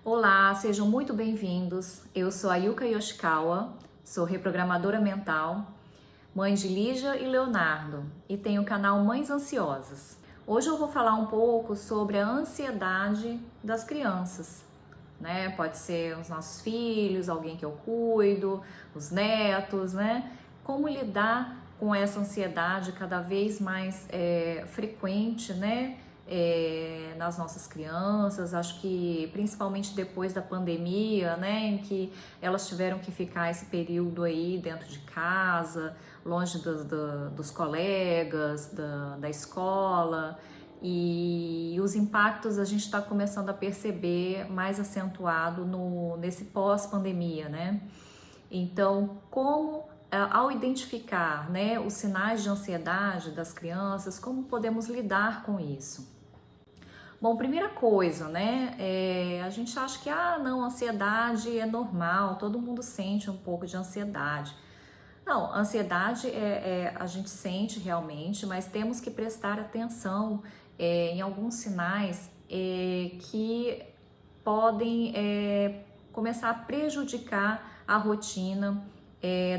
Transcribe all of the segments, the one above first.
Olá, sejam muito bem-vindos. Eu sou a Yuka Yoshikawa, sou reprogramadora mental, mãe de Lígia e Leonardo e tenho o canal Mães Ansiosas. Hoje eu vou falar um pouco sobre a ansiedade das crianças, né? Pode ser os nossos filhos, alguém que eu cuido, os netos, né? Como lidar com essa ansiedade cada vez mais frequente, né? Nas nossas crianças, acho que principalmente depois da pandemia, né, em que elas tiveram que ficar esse período aí dentro de casa, longe dos colegas, da escola, e os impactos a gente está começando a perceber mais acentuado nesse pós-pandemia, né? Então, ao identificar, né, os sinais de ansiedade das crianças, como podemos lidar com isso? Bom, primeira coisa, né? A gente acha que, não, ansiedade é normal, todo mundo sente um pouco de ansiedade. Não, ansiedade a gente sente realmente, mas temos que prestar atenção em alguns sinais que podem começar a prejudicar a rotina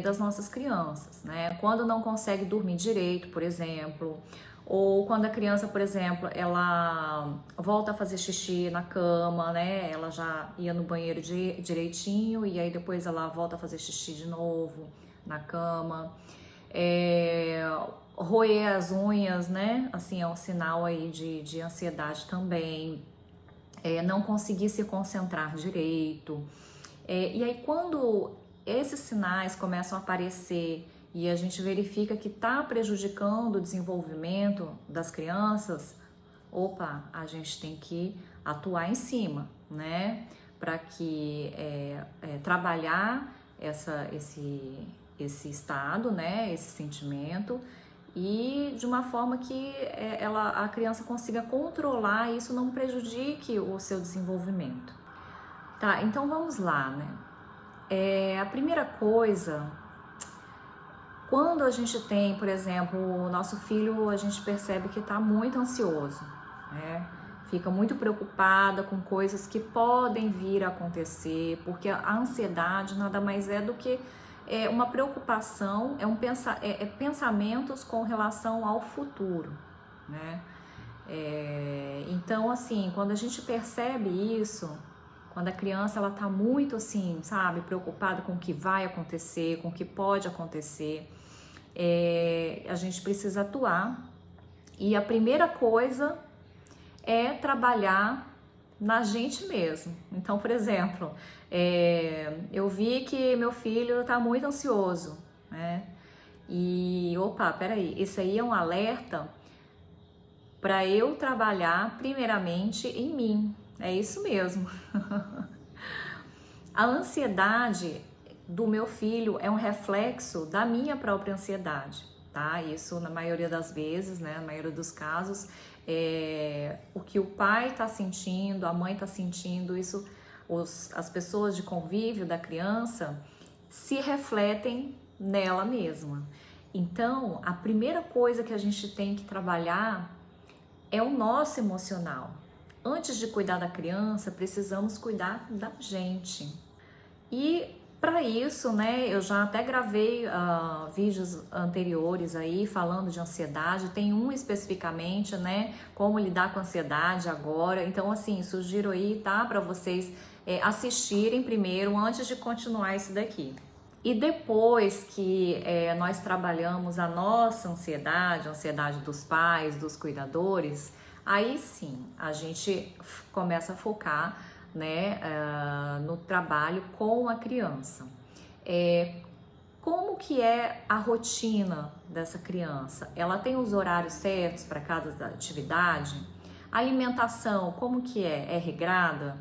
das nossas crianças, né? Quando não consegue dormir direito, por exemplo, ou quando a criança, por exemplo, ela volta a fazer xixi na cama, né? Ela já ia no banheiro direitinho e aí depois ela volta a fazer xixi de novo na cama. Roer as unhas, né? Assim, é um sinal aí de ansiedade também. Não conseguir se concentrar direito. E aí quando esses sinais começam a aparecer e a gente verifica que está prejudicando o desenvolvimento das crianças, opa, a gente tem que atuar em cima, né? Para que trabalhar esse estado, né? Esse sentimento e de uma forma que a criança consiga controlar e isso não prejudique o seu desenvolvimento. Tá, então vamos lá, né? A primeira coisa, quando a gente tem, por exemplo, o nosso filho, a gente percebe que está muito ansioso, né? Fica muito preocupada com coisas que podem vir a acontecer, porque a ansiedade nada mais é do que uma preocupação, pensamentos com relação ao futuro, né? Então, assim, quando a gente percebe isso, quando a criança ela tá muito assim, sabe, preocupada com o que vai acontecer, com o que pode acontecer, a gente precisa atuar. E a primeira coisa é trabalhar na gente mesmo. Então, por exemplo, eu vi que meu filho tá muito ansioso, né? E, opa, peraí, esse aí é um alerta para eu trabalhar primeiramente em mim. É isso mesmo. A ansiedade do meu filho é um reflexo da minha própria ansiedade, tá? Isso na maioria das vezes, né? Na maioria dos casos, o que o pai tá sentindo, a mãe tá sentindo, isso, as pessoas de convívio da criança se refletem nela mesma. Então, a primeira coisa que a gente tem que trabalhar é o nosso emocional. Antes de cuidar da criança, precisamos cuidar da gente. E para isso, né, eu já até gravei vídeos anteriores aí falando de ansiedade, tem um especificamente, né, como lidar com a ansiedade agora. Então, assim, sugiro aí, tá, para vocês assistirem primeiro antes de continuar isso daqui. E depois que nós trabalhamos a nossa ansiedade, a ansiedade dos pais, dos cuidadores, aí sim a gente começa a focar, né, no trabalho com a criança. Como que é a rotina dessa criança? Ela tem os horários certos para cada atividade? A alimentação, como que é? É regrada?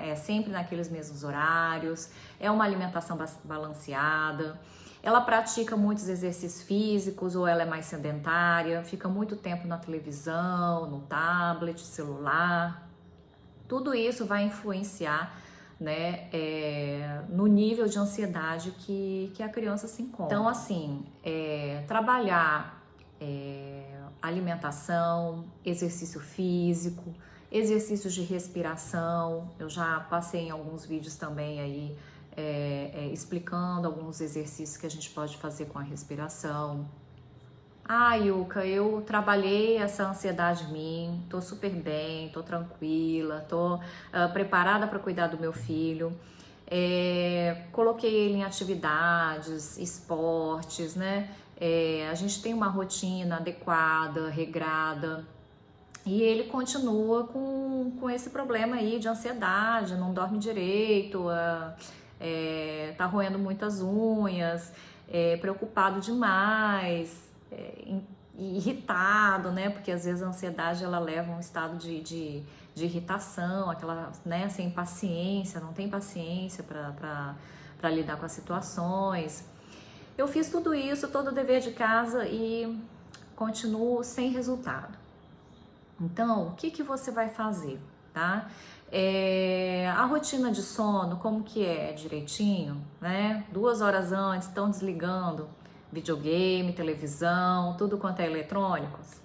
É sempre naqueles mesmos horários? É uma alimentação balanceada? Ela pratica muitos exercícios físicos ou ela é mais sedentária? Fica muito tempo na televisão, no tablet, celular? Tudo isso vai influenciar, né, no nível de ansiedade que a criança se encontra. Então, assim, trabalhar alimentação, exercício físico, exercícios de respiração. Eu já passei em alguns vídeos também aí explicando alguns exercícios que a gente pode fazer com a respiração. Ah, Yuka, eu trabalhei essa ansiedade em mim, tô super bem, tô tranquila, tô preparada para cuidar do meu filho. Coloquei ele em atividades, esportes, né? A gente tem uma rotina adequada, regrada, e ele continua com esse problema aí de ansiedade, não dorme direito, tá roendo muitas unhas, preocupado demais, irritado, né? Porque às vezes a ansiedade ela leva a um estado de irritação, aquela, né, sem paciência, não tem paciência para lidar com as situações. Eu fiz tudo isso, todo o dever de casa e continuo sem resultado. Então, o que você vai fazer, tá? A rotina de sono, como que é direitinho, né? 2 horas antes, estão desligando videogame, televisão, tudo quanto é eletrônicos.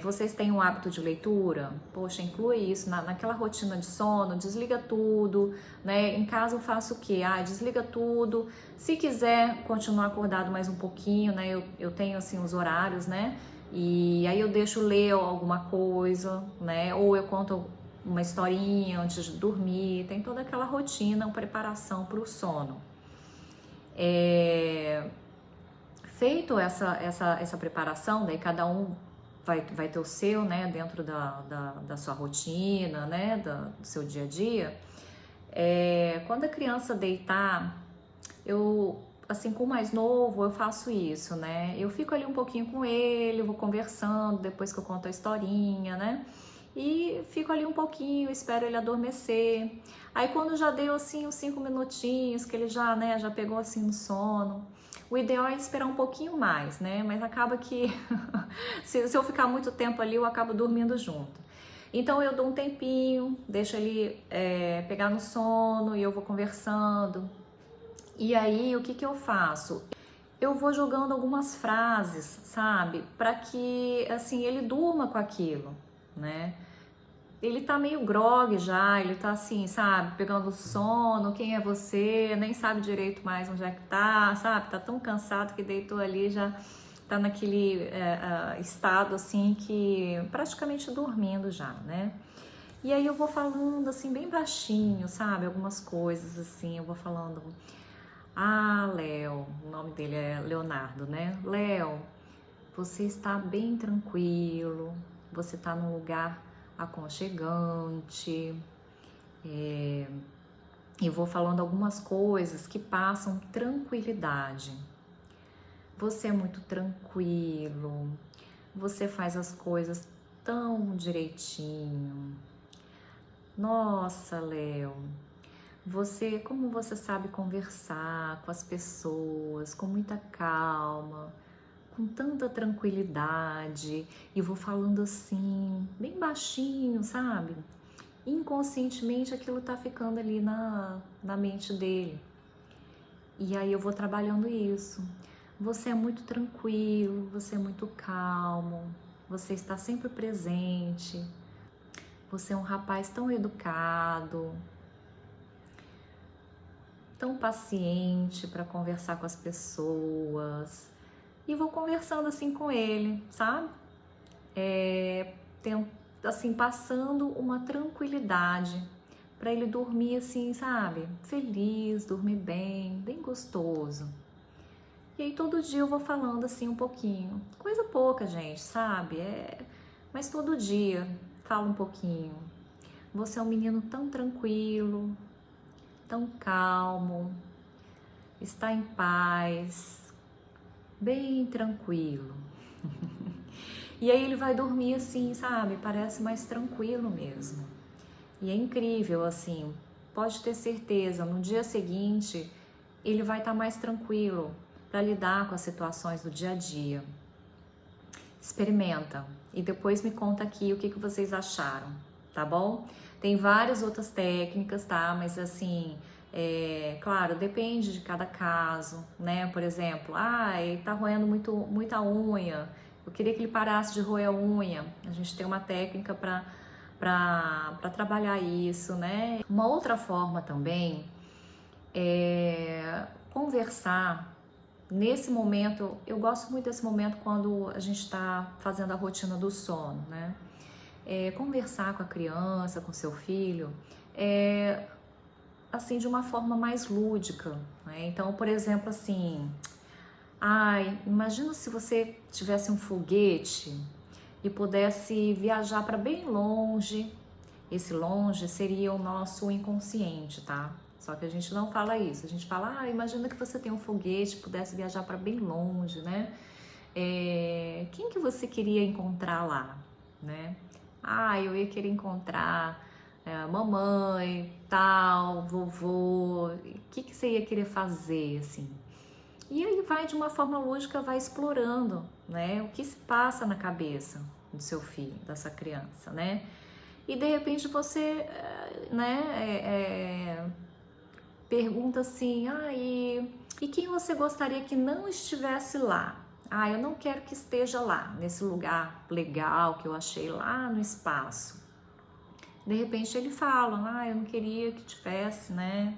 Vocês têm um hábito de leitura? Poxa, inclui isso naquela rotina de sono, desliga tudo, né? Em casa eu faço o quê? Desliga tudo. Se quiser continuar acordado mais um pouquinho, né? Eu tenho assim os horários, né? E aí eu deixo ler alguma coisa, né? Ou eu conto uma historinha antes de dormir. Tem toda aquela rotina, uma preparação para o sono. Feito essa preparação, daí cada um vai ter o seu, né, dentro da sua rotina, né, do seu dia a dia. Quando a criança deitar, eu, assim, com o mais novo, eu faço isso, né, eu fico ali um pouquinho com ele, vou conversando, depois que eu conto a historinha, né, e fico ali um pouquinho, espero ele adormecer. Aí quando já deu, assim, os 5 minutinhos, que ele já, né, já pegou, assim, no sono, o ideal é esperar um pouquinho mais, né? Mas acaba que se eu ficar muito tempo ali, eu acabo dormindo junto. Então eu dou um tempinho, deixo ele pegar no sono e eu vou conversando. E aí o que eu faço? Eu vou jogando algumas frases, sabe? Para que assim ele durma com aquilo, né? Ele tá meio grogue já, ele tá assim, sabe, pegando sono, quem é você, nem sabe direito mais onde é que tá, sabe, tá tão cansado que deitou ali, já tá naquele estado assim que praticamente dormindo já, né? E aí eu vou falando assim bem baixinho, sabe, algumas coisas assim, eu vou falando, Léo, o nome dele é Leonardo, né? Léo, você está bem tranquilo, você tá num lugar aconchegante, e vou falando algumas coisas que passam tranquilidade. Você é muito tranquilo, você faz as coisas tão direitinho. Nossa, Léo, como você sabe conversar com as pessoas com muita calma, com tanta tranquilidade, e vou falando assim, bem baixinho, sabe? Inconscientemente aquilo tá ficando ali na mente dele. E aí eu vou trabalhando isso. Você é muito tranquilo, você é muito calmo, você está sempre presente, você é um rapaz tão educado, tão paciente para conversar com as pessoas. E vou conversando assim com ele, sabe? Assim, passando uma tranquilidade para ele dormir assim, sabe? Feliz, dormir bem, bem gostoso. E aí todo dia eu vou falando assim um pouquinho. Coisa pouca, gente, sabe? Mas todo dia falo um pouquinho. Você é um menino tão tranquilo, tão calmo, está em paz, bem tranquilo. E aí ele vai dormir assim, sabe? Parece mais tranquilo mesmo. E é incrível, assim, pode ter certeza, no dia seguinte ele vai estar mais tranquilo para lidar com as situações do dia a dia. Experimenta e depois me conta aqui o que vocês acharam, tá bom? Tem várias outras técnicas, tá? Mas assim, claro, depende de cada caso, né? Por exemplo, ele tá roendo muita unha. eu queria que ele parasse de roer a unha. A gente tem uma técnica para trabalhar isso, né? Uma outra forma também é conversar. Nesse momento, eu gosto muito desse momento quando a gente está fazendo a rotina do sono, né? Conversar com a criança, com seu filho, assim, de uma forma mais lúdica, né? Então, por exemplo, assim, imagina se você tivesse um foguete e pudesse viajar para bem longe. Esse longe seria o nosso inconsciente, tá? Só que a gente não fala isso, a gente fala, imagina que você tem um foguete, pudesse viajar para bem longe, né? Quem que você queria encontrar lá, né? Eu ia querer encontrar mamãe, tal, vovô, o que você ia querer fazer, assim? E aí vai de uma forma lógica, vai explorando, né? O que se passa na cabeça do seu filho, dessa criança, né? E de repente você, pergunta assim, e quem você gostaria que não estivesse lá? Eu não quero que esteja lá, nesse lugar legal que eu achei lá no espaço. De repente ele fala, eu não queria que tivesse, né,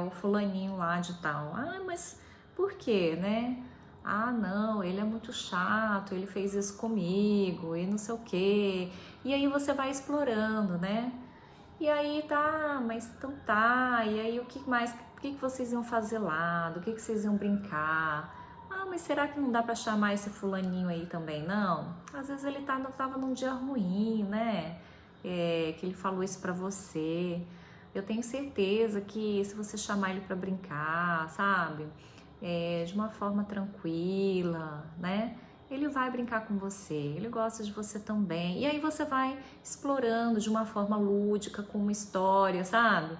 o fulaninho lá de tal. Mas por quê, né? Não, ele é muito chato, ele fez isso comigo e não sei o quê. E aí você vai explorando, né? E aí mas então tá, e aí o que mais, o que vocês iam fazer lá, do que vocês iam brincar? Mas será que não dá pra chamar esse fulaninho aí também, não? Às vezes ele tava num dia ruim, né? Que ele falou isso pra você. Eu tenho certeza que se você chamar ele pra brincar, sabe? De uma forma tranquila, né? Ele vai brincar com você, ele gosta de você também. E aí você vai explorando de uma forma lúdica, com uma história, sabe?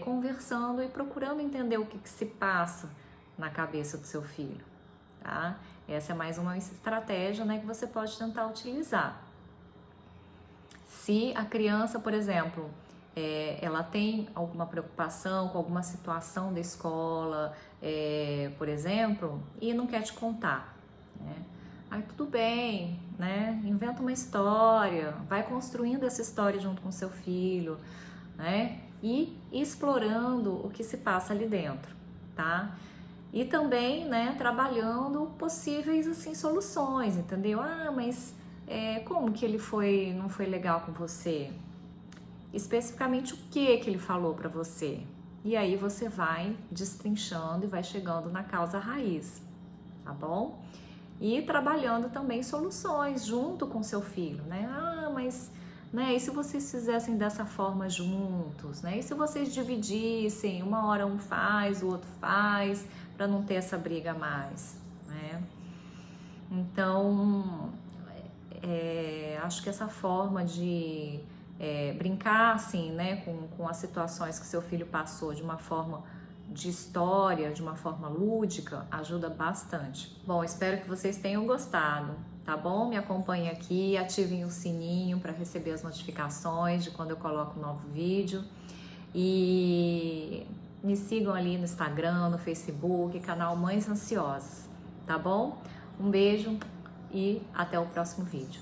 Conversando e procurando entender o que se passa na cabeça do seu filho, tá? Essa é mais uma estratégia, né, que você pode tentar utilizar. Se a criança, por exemplo, ela tem alguma preocupação com alguma situação da escola, por exemplo, e não quer te contar, né? Tudo bem, né? Inventa uma história, vai construindo essa história junto com seu filho, né? E explorando o que se passa ali dentro, tá? E também, né, trabalhando possíveis, assim, soluções, entendeu? Mas como que ele não foi legal com você? Especificamente o que ele falou para você? E aí você vai destrinchando e vai chegando na causa raiz, tá bom? E trabalhando também soluções junto com seu filho, né? Mas, né, e se vocês fizessem dessa forma juntos, né? E se vocês dividissem, uma hora um faz, o outro faz, para não ter essa briga mais, né? Então, acho que essa forma de brincar, assim, né, com as situações que seu filho passou de uma forma de história, de uma forma lúdica, ajuda bastante. Bom, espero que vocês tenham gostado, tá bom? Me acompanhem aqui, ativem o sininho para receber as notificações de quando eu coloco um novo vídeo e me sigam ali no Instagram, no Facebook, canal Mães Ansiosas, tá bom? Um beijo e até o próximo vídeo.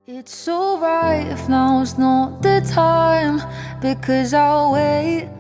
It's alright if now's not the time, because I'll wait